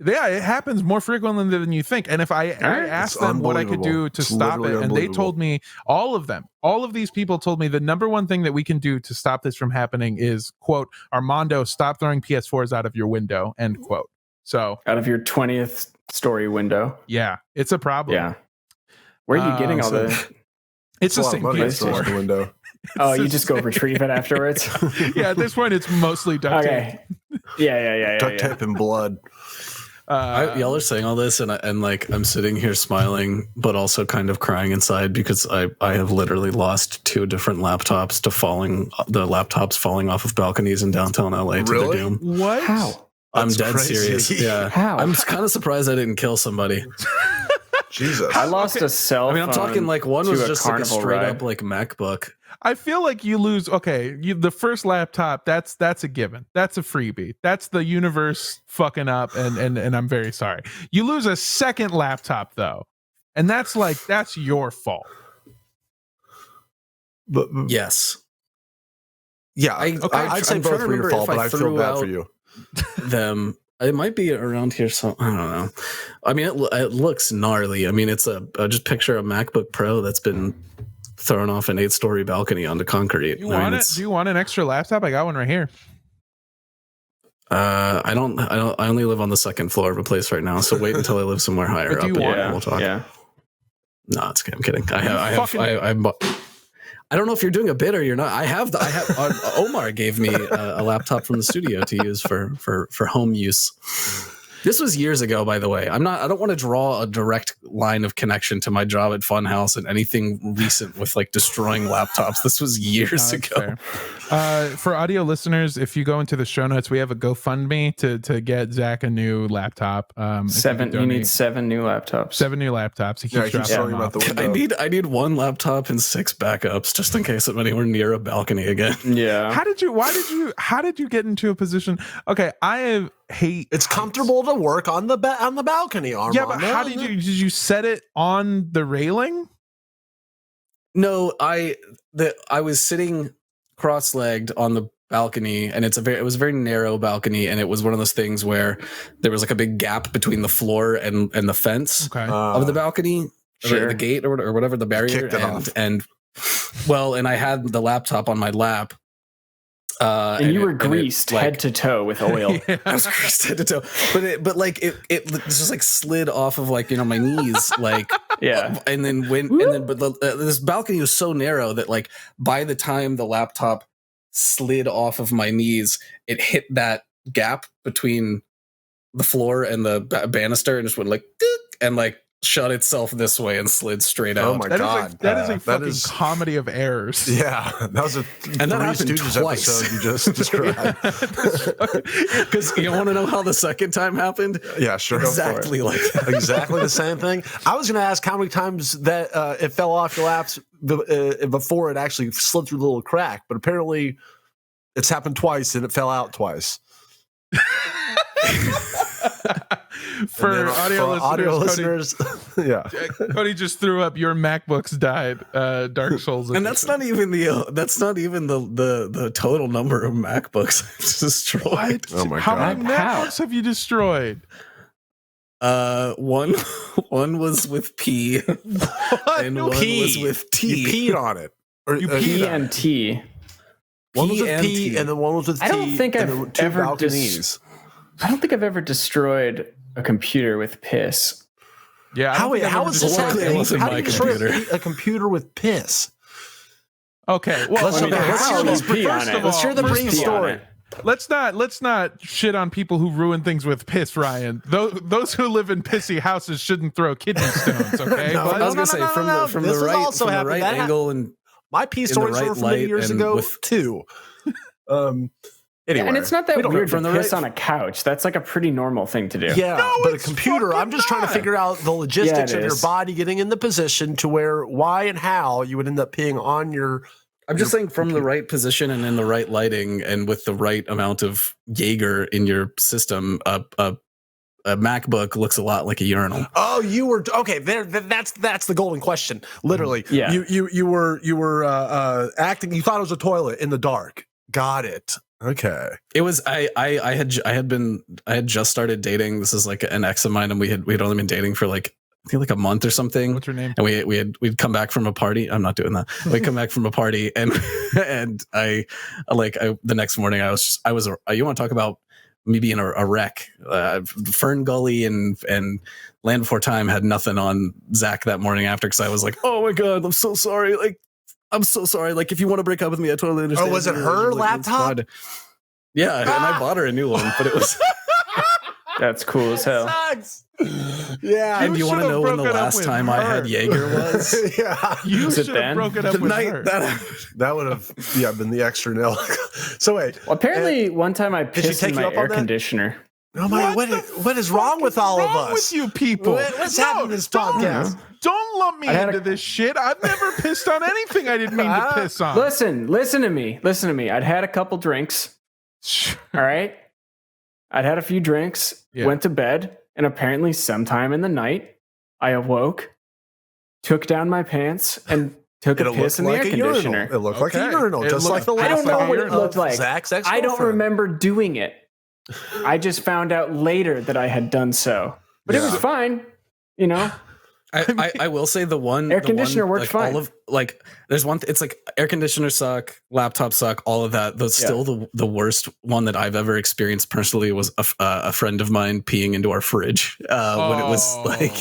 It happens more frequently than you think. And if I asked them what I could do to stop it, and they told me, all of these people told me the number one thing that we can do to stop this from happening is, quote, Armando, stop throwing PS4s out of your window, end quote. So out of your 20th story window. Yeah, it's a problem. Yeah. Where are you getting all the... It's the same PS4. The window. You just go retrieve it afterwards? Yeah, at this point, it's mostly duct tape. Yeah. Duct tape and blood. Y'all are saying all this, and like I'm sitting here smiling, but also kind of crying inside, because I have literally lost 2 different laptops to falling off of balconies in downtown LA to their doom. What? How? I'm dead serious. Yeah. How? I'm kind of surprised I didn't kill somebody. Jesus. I lost a cell phone. I'm talking like one was just like a straight up like MacBook. I feel like you lose. Okay, the first laptop, that's a given. That's a freebie. That's the universe fucking up, and I'm very sorry. You lose a second laptop though, and that's your fault. But yes, yeah, I'd say both were your fault, but I feel bad for you. Them. It might be around here. So I don't know. I mean, it looks gnarly. I mean, it's just picture a MacBook Pro that's been thrown off an 8-story balcony onto concrete. Do you want an extra laptop? I got one right here. I only live on the second floor of a place right now. So wait until I live somewhere higher up. We'll talk. Yeah. No, it's okay. I'm kidding. I don't know if you're doing a bid or you're not. Omar gave me a laptop from the studio to use for home use. This was years ago, by the way. I don't want to draw a direct line of connection to my job at Funhaus and anything recent with like destroying laptops. This was years ago. For audio listeners, if you go into the show notes, we have a GoFundMe to get Zach a new laptop. You need 7 new laptops. 7 new laptops. He keeps dropping them off. I need 1 laptop and 6 backups just in case I'm anywhere near a balcony again. Yeah. How did you get into a position? Okay, it's comfortable to work on the balcony, Armand. Yeah, but how did you set it on the railing? No, I was sitting cross-legged on the balcony, and it was a very narrow balcony, and it was one of those things where there was like a big gap between the floor and the fence of the balcony, or the gate or whatever, the barrier. And I had the laptop on my lap. And you were greased head to toe with oil. Yeah. I was greased head to toe, but it just like slid off of like, my knees, like, yeah. And then this balcony was so narrow that like by the time the laptop slid off of my knees, it hit that gap between the floor and the banister and just went like, and like shut itself this way and slid straight out. Oh my God. That is a fucking comedy of errors. Yeah. That was a and that happened twice. Episode you just described. Because you want to know how the second time happened? Yeah, sure. Exactly like that. Exactly the same thing. I was going to ask how many times that it fell off your laps before it actually slid through the little crack, but apparently it's happened twice and it fell out twice. For audio listeners, Cody, yeah. Cody just threw up. Your MacBooks died. Dark Souls, and that's not even the total number of MacBooks I've destroyed. Oh my How God! many MacBooks have you destroyed? One was with P, and one was with T. You peed on it, or P and T. One was with P, and then one was with T. I don't think I've ever destroyed a computer with piss. Yeah, how is this happening? How do you destroy a computer with piss? Okay, well, let's hear the brief story. Let's not shit on people who ruin things with piss, Ryan. Those who live in pissy houses shouldn't throw kidney stones. Okay, I was gonna say from the right angle and my pee stories were from many years ago too. Anyway, and it's not that weird from the piss on a couch. That's like a pretty normal thing to do. Yeah, no, but a computer, I'm just trying to figure out the logistics of your body getting in the position to where, why and how you would end up peeing on your... I'm just saying from the right position and in the right lighting and with the right amount of Jaeger in your system, a MacBook looks a lot like a urinal. Oh, you were... Okay, that's the golden question. Literally. Yeah. You were acting... You thought it was a toilet in the dark. Got it. Okay. It was I had just started dating. This is like an ex of mine, and we'd only been dating for like I think like a month or something. What's her name? And we'd come back from a party. I'm not doing that. We'd come back from a party, and the next morning I was you want to talk about me being a wreck? Fern Gully and Land Before Time had nothing on Zach that morning after, because I was like, oh my God, I'm so sorry. Like, I'm so sorry. Like, if you want to break up with me, I totally understand. Oh, was it her laptop? Yeah, and I bought her a new one, but it was... That's cool as hell. Sucks. Yeah. And do you want to know when the last time I had Jaeger was? Yeah. You should have broken up with her. That would have been the extra nail. So wait. Well, apparently one time I pissed in my air conditioner. Oh my! What is wrong with all of us? With you people? What's happening in this podcast? Don't lump me into this shit. I've never pissed on anything I didn't mean to piss on. Listen to me. I'd had a couple drinks. Sure. All right. I'd had a few drinks, went to bed, and apparently sometime in the night, I awoke, took down my pants, and took a piss in the air conditioner. It looked like a urinal, just like the last. I don't know what it looked like. Zach's I don't remember doing it. I just found out later that I had done so. But it was fine, you know? I will say the one air conditioner worked like, fine. All of like there's one it's like air conditioners suck, laptops suck, all of that. That's still the worst one that I've ever experienced personally was a friend of mine peeing into our fridge when it was like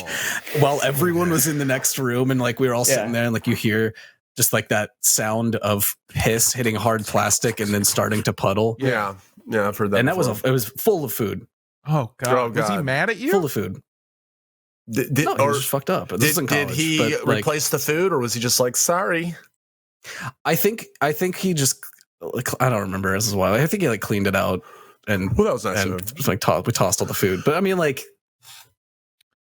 while everyone was in the next room and like we were all sitting there and like you hear just like that sound of piss hitting hard plastic and then starting to puddle. Yeah, I've heard that. And before. it was full of food. Oh God. Was he mad at you? Full of food. He was just fucked up. Did he replace the food, or was he just like, sorry? I think he just, I don't remember. This is why. I think he like cleaned it out and that was nice. And like we tossed all the food. But I mean, like,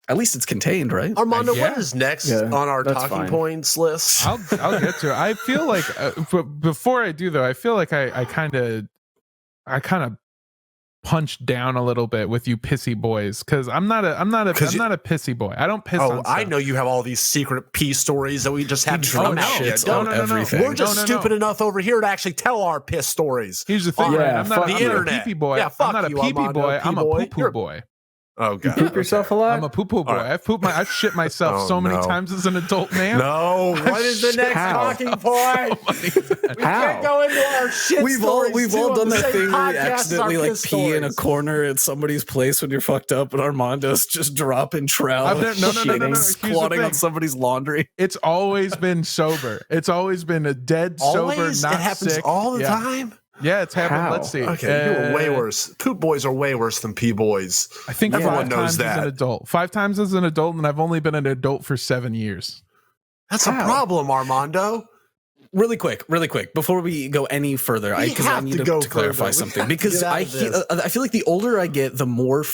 at least it's contained, right? Armando, what is next on our talking points list? I'll get to it. I feel like, but before I do though, I feel like I kind of punched down a little bit with you pissy boys, because I'm not a pissy boy. I don't piss on stuff. I know you have all these secret pee stories that we just have to come out. Everything. We're just stupid enough over here to actually tell our piss stories. Here's the thing, man. I'm not the internet. A pee-pee boy. Yeah, I'm not a pee-pee boy. I'm a poo-poo boy. Oh God! You poop yourself a lot? I'm a poo-poo boy. Right. I've shit myself so many times as an adult man. No, what is the next talking point? We can't go into our shit stories. We've all done that thing where you accidentally like pee in a corner at somebody's place when you're fucked up, and Armando's just dropping trout, squatting on somebody's laundry. It's always been sober. It's always been a dead sober, not sick. It happens all the time. Yeah, it's happened. How? Let's see. Okay, you were way worse. Poop boys are way worse than pee boys. I think everyone knows that. As an adult. 5 times as an adult, and I've only been an adult for 7 years. That's a problem, Armando. Really quick, before we go any further, I need to clarify something, because I feel like the older I get, the more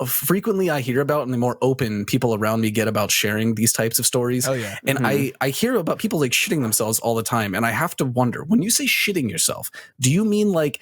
frequently I hear about and the more open people around me get about sharing these types of stories. Oh yeah. And I hear about people like shitting themselves all the time, and I have to wonder, when you say shitting yourself, do you mean like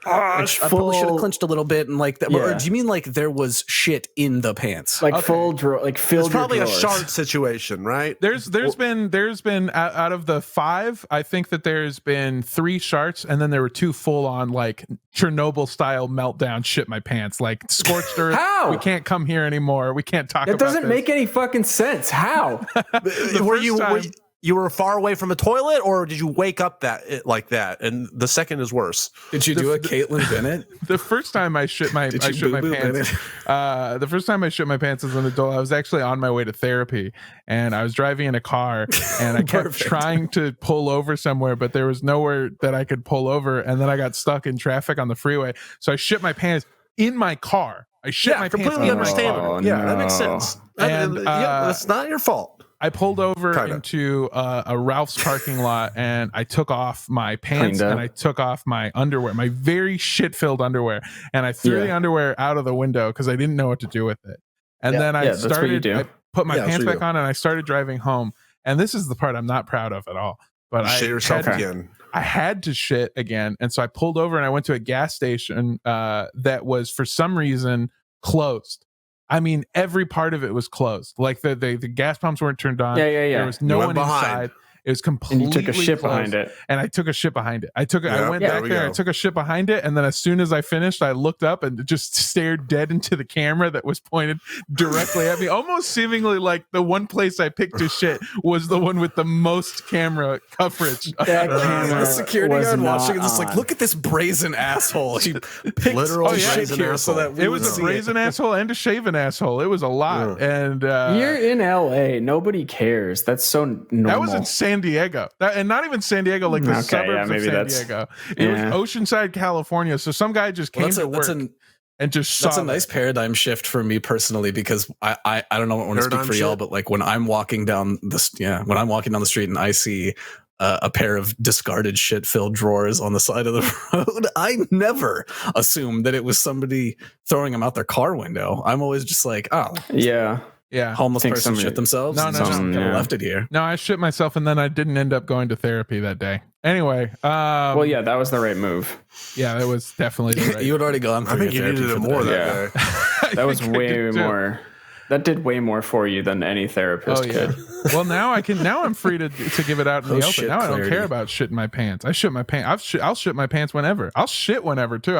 I probably should have clinched a little bit and like that, or do you mean like there was shit in the pants, like full drawer, like filled? It's probably drawers. A shard situation, right? There's been out of the 5, I think that there's been 3 sharts, and then there were 2 full on like Chernobyl style meltdown shit my pants, like scorched earth. How? We can't come here anymore. We can't talk. That doesn't make any fucking sense. How? You were far away from a toilet, or did you wake up like that? And the second is worse. Did you do a Caitlyn Bennett? The first time I shit my pants. The first time I shit my pants as an adult, I was actually on my way to therapy, and I was driving in a car, and I kept trying to pull over somewhere, but there was nowhere that I could pull over, and then I got stuck in traffic on the freeway. So I shit my pants in my car. I shit my pants. Completely understandable. That makes sense. And that's not your fault. I pulled over into a Ralph's parking lot, and I took off my pants and I took off my underwear, my very shit-filled underwear, and I threw the underwear out of the window because I didn't know what to do with it. And then I put my pants back on, and I started driving home. And this is the part I'm not proud of at all. But shit yourself again. I had to shit again, and so I pulled over and I went to a gas station that was for some reason closed. I mean, every part of it was closed. Like the gas pumps weren't turned on. There was no one inside. It was completely. And you took a shit closed, behind it. And I took a shit behind it. I went back there. I took a shit behind it, and then as soon as I finished, I looked up and just stared dead into the camera that was pointed directly at me, almost seemingly like the one place I picked to shit was the one with the most camera coverage. The security guard watching this, like, look at this brazen asshole. He picked literal shit here so that it was a brazen asshole and a shaven asshole. It was a lot. And you're in LA. Nobody cares. That's so normal. That was in San Diego, and not even San Diego, like the suburbs of San Diego. It was Oceanside, California. So some guy just came to work and just saw. That's a nice paradigm shift for me personally, because I don't know, I want to speak for y'all, but like when I'm walking down the street and I see a pair of discarded shit-filled drawers on the side of the road, I never assume that it was somebody throwing them out their car window. I'm always just like, homeless person shit themselves. No. Left it here. No, I shit myself, and then I didn't end up going to therapy that day. Anyway, that was the right move. Yeah, that was definitely the right. You had already gone through. I think you needed it more that day. That was way more. That did way more for you than any therapist could. Well, now I'm free to give it out in the open. Now I don't care about shitting my pants. I shit my pants. I'll shit my pants whenever. I'll shit whenever too.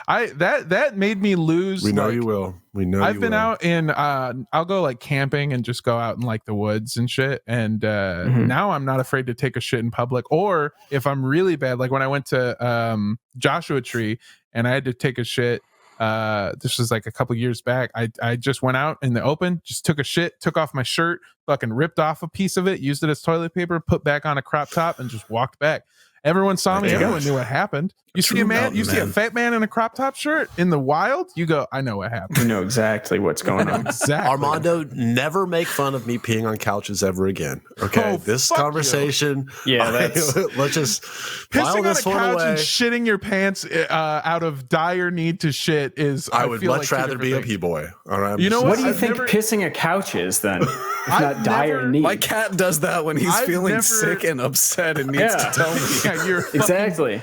That made me lose. We know you will. We know. I've been out in. I'll go like camping and just go out in like the woods and shit. And now I'm not afraid to take a shit in public. Or if I'm really bad, like when I went to Joshua Tree and I had to take a shit. This was like a couple years back. I just went out in the open, just took a shit, took off my shirt, fucking ripped off a piece of it, used it as toilet paper, put back on a crop top, and just walked back. Everyone saw me. Everyone knew what happened. You see a man, see a fat man in a crop top shirt in the wild. You go, I know what happened. You know exactly what's going on. Exactly. Armando, never make fun of me peeing on couches ever again. Okay, this conversation. You. Yeah, let's just pissing on a couch and shitting your pants out of dire need to shit is. I would much rather be a p-boy. All right. You know what? Do you think pissing a couch is then? If not dire need. My cat does that when he's feeling sick and upset and needs to tell me. Yeah, exactly.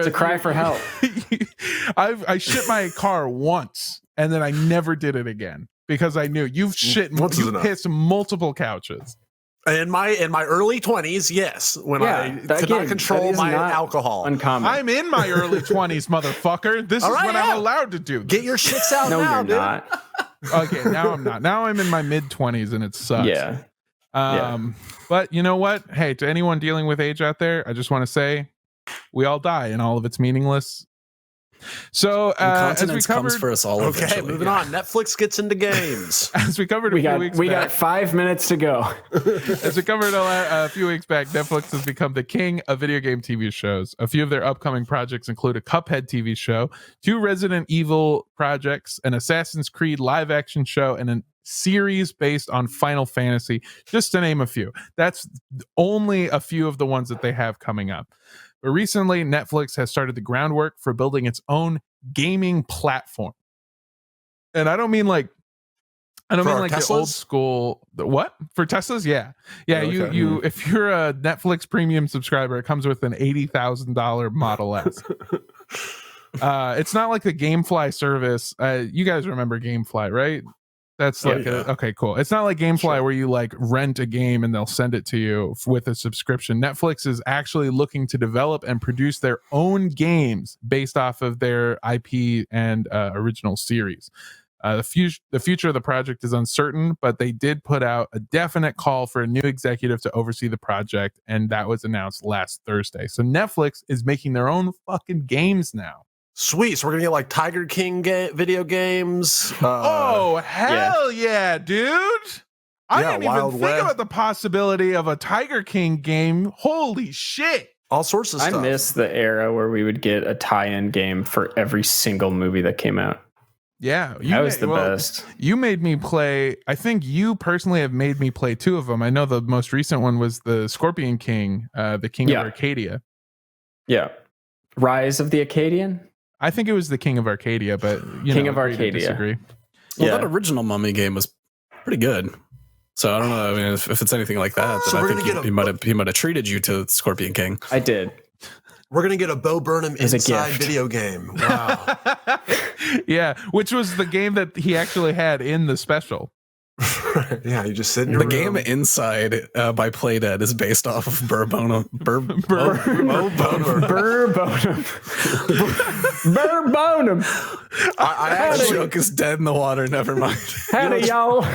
It's a cry for help. I shit my car once and then I never did it again because I knew you've pissed multiple couches. In my early 20s, yes, when I could not control my alcohol. Uncommon. I'm in my early 20s, motherfucker. This is what I'm allowed to do. Get your shits out now, you're dude. Not. Okay, now I'm not. Now I'm in my mid 20s and it sucks. Yeah. But you know what? Hey, to anyone dealing with age out there, I just want to say we all die and all of it's meaningless. So as we covered, comes for us all. Okay, moving on. Netflix gets into games. As we covered we got 5 minutes to go. As we covered a few weeks back, Netflix has become the king of video game TV shows. A few of their upcoming projects include a Cuphead TV show, 2 Resident Evil projects, an Assassin's Creed live action show, and a series based on Final Fantasy, just to name a few. That's only a few of the ones that they have coming up. But recently, Netflix has started the groundwork for building its own gaming platform. And I don't mean like the old school. What? For Teslas? Yeah. Okay. You if you're a Netflix premium subscriber, it comes with an $80,000 Model S. It's not like the GameFly service. You guys remember GameFly, right? That's like okay, cool. It's not like GameFly where you like rent a game and they'll send it to you with a subscription. Netflix is actually looking to develop and produce their own games based off of their IP and original series. The future of the project is uncertain, but they did put out a definite call for a new executive to oversee the project, and that was announced last Thursday. So Netflix is making their own fucking games now. Sweet. So we're going to get like Tiger King video games. Oh, hell yeah, dude. I didn't even think about the possibility of a Tiger King game. Holy shit. All sorts of stuff. I miss the era where we would get a tie-in game for every single movie that came out. Yeah. That was the best. You made me play, I think you personally have made me play 2 of them. I know the most recent one was the Scorpion King, the King of Arcadia. Yeah. Rise of the Acadian? I think it was the King of Arcadia, but King of Arcadia. Disagree. Well, that original Mummy game was pretty good. So I don't know. I mean, if it's anything like that, so then I think he might have treated you to Scorpion King. I did. We're gonna get a Bo Burnham inside video game. Wow. Yeah, which was the game that he actually had in the special. Yeah, you just sit in the game Inside by Playdead is based off of Burr Bonham. I joke is dead in the water. Never mind. Howdy, y'all.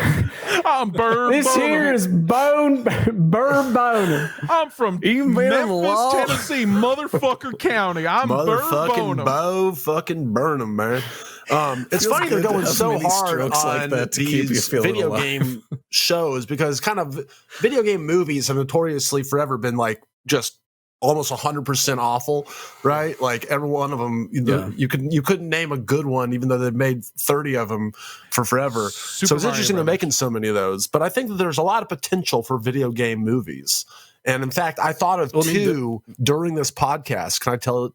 I'm Burr. This here is Burr Bonham. I'm from Memphis, Tennessee, motherfucker county. I'm Burr Bonham. Bo fucking Burnham, man. It's funny they're going so hard on like that to these video game shows because kind of video game movies have notoriously forever been like just almost 100% awful, right? Like every one of them, you couldn't name a good one, even though they've made 30 of them for forever. So it's interesting they're making so many of those. But I think that there's a lot of potential for video game movies. And in fact, I thought of 2 during this podcast.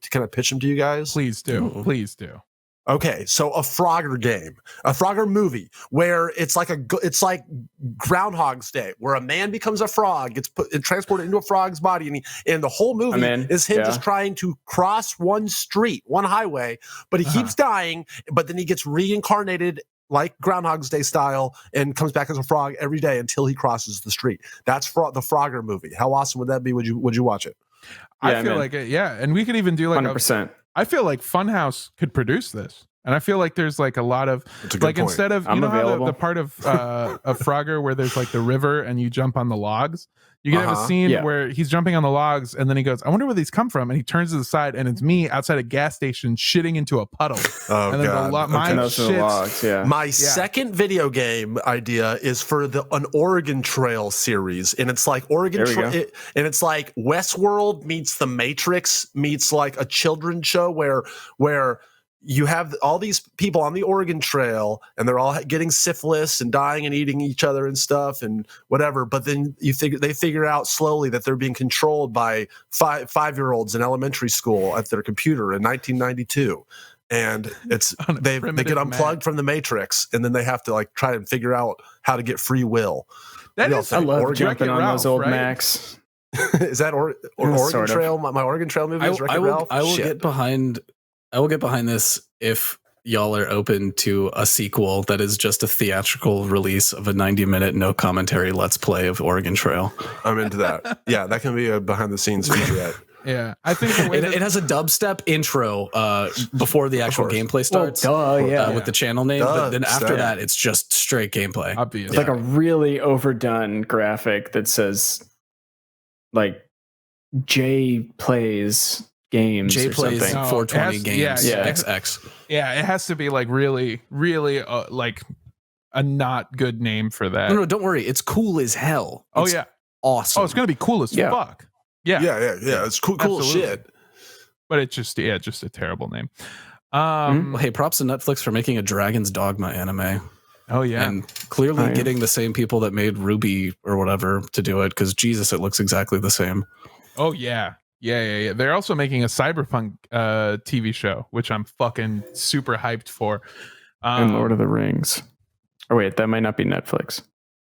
Can I pitch them to you guys? Please do. Mm-hmm. Please do. Okay, so a Frogger game, a Frogger movie, where it's like Groundhog's Day, where a man becomes a frog, gets transported into a frog's body, and the whole movie is him just trying to cross one highway, but he keeps dying, but then he gets reincarnated like Groundhog's Day style and comes back as a frog every day until he crosses the street. That's the Frogger movie. How awesome would that be? Would you watch it? I feel like it, and we could even do like 100%. I feel like Funhaus could produce this. And I feel like there's like a lot of like point. Instead of how the part of Frogger where there's like the river and you jump on the logs. You can have a scene where he's jumping on the logs and then he goes, I wonder where these come from. And he turns to the side and it's me outside a gas station shitting into a puddle. Oh, and then God. My second video game idea is for an Oregon Trail series. And it's like and it's like Westworld meets The Matrix meets like a children's show where you have all these people on the Oregon Trail and they're all getting syphilis and dying and eating each other and stuff and whatever. But then they figure out slowly that they're being controlled by five-year-olds in elementary school at their computer in 1992. And they get unplugged from the Matrix and then they have to like try and figure out how to get free will. I love jumping on those old Macs. Is that Oregon Trail? My Oregon Trail movie is Wreck-It Ralph? I will get behind this if y'all are open to a sequel that is just a theatrical release of a 90-minute no commentary let's play of Oregon Trail. I'm into that. Yeah, that can be a behind the scenes featurette. Yeah, I think it has a dubstep intro before the actual gameplay starts. With the channel name, but then after that, it's just straight gameplay. Obvious. It's like a really overdone graphic that says like Jay plays games. Jay plays 420 games. XX. Yeah, it has to be like really, really like a not good name for that. No, don't worry. It's cool as hell. It's awesome. Oh, it's gonna be cool as fuck. Yeah. It's cool shit. But it's just a terrible name. Hey, props to Netflix for making a Dragon's Dogma anime. Oh yeah, and clearly getting the same people that made Ruby or whatever to do it because Jesus, it looks exactly the same. Oh yeah. They're also making a cyberpunk TV show, which I'm fucking super hyped for. And Lord of the Rings. Oh wait, that might not be Netflix.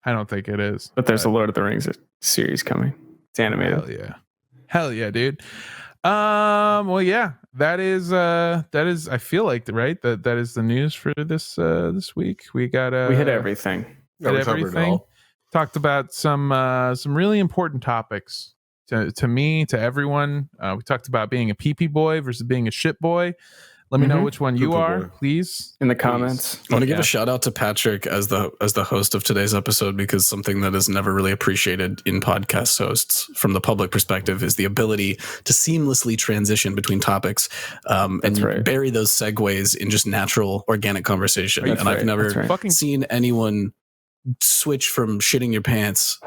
I don't think it is. But there's a Lord of the Rings series coming. It's animated. Hell yeah, dude. Well, yeah, that is. I feel like that is the news for this week. We got we hit everything. Talked about some really important topics to me, to everyone. We talked about being a pee-pee boy versus being a shit boy. Let me know which one you are, please. In the comments. I want to give a shout out to Patrick as the host of today's episode, because something that is never really appreciated in podcast hosts from the public perspective is the ability to seamlessly transition between topics and bury those segues in just natural, organic conversation. And I've never seen anyone switch from shitting your pants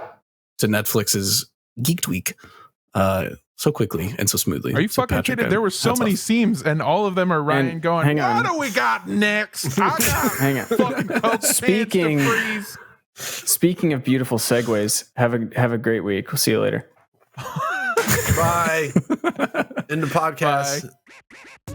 to Netflix's Geeked Week so quickly and so smoothly. Are you fucking kidding? There were so many seams, and all of them are Ryan going, what do we got next? I got hang on. Speaking of beautiful segues, have a great week. We'll see you later. Bye. End the podcast. Bye.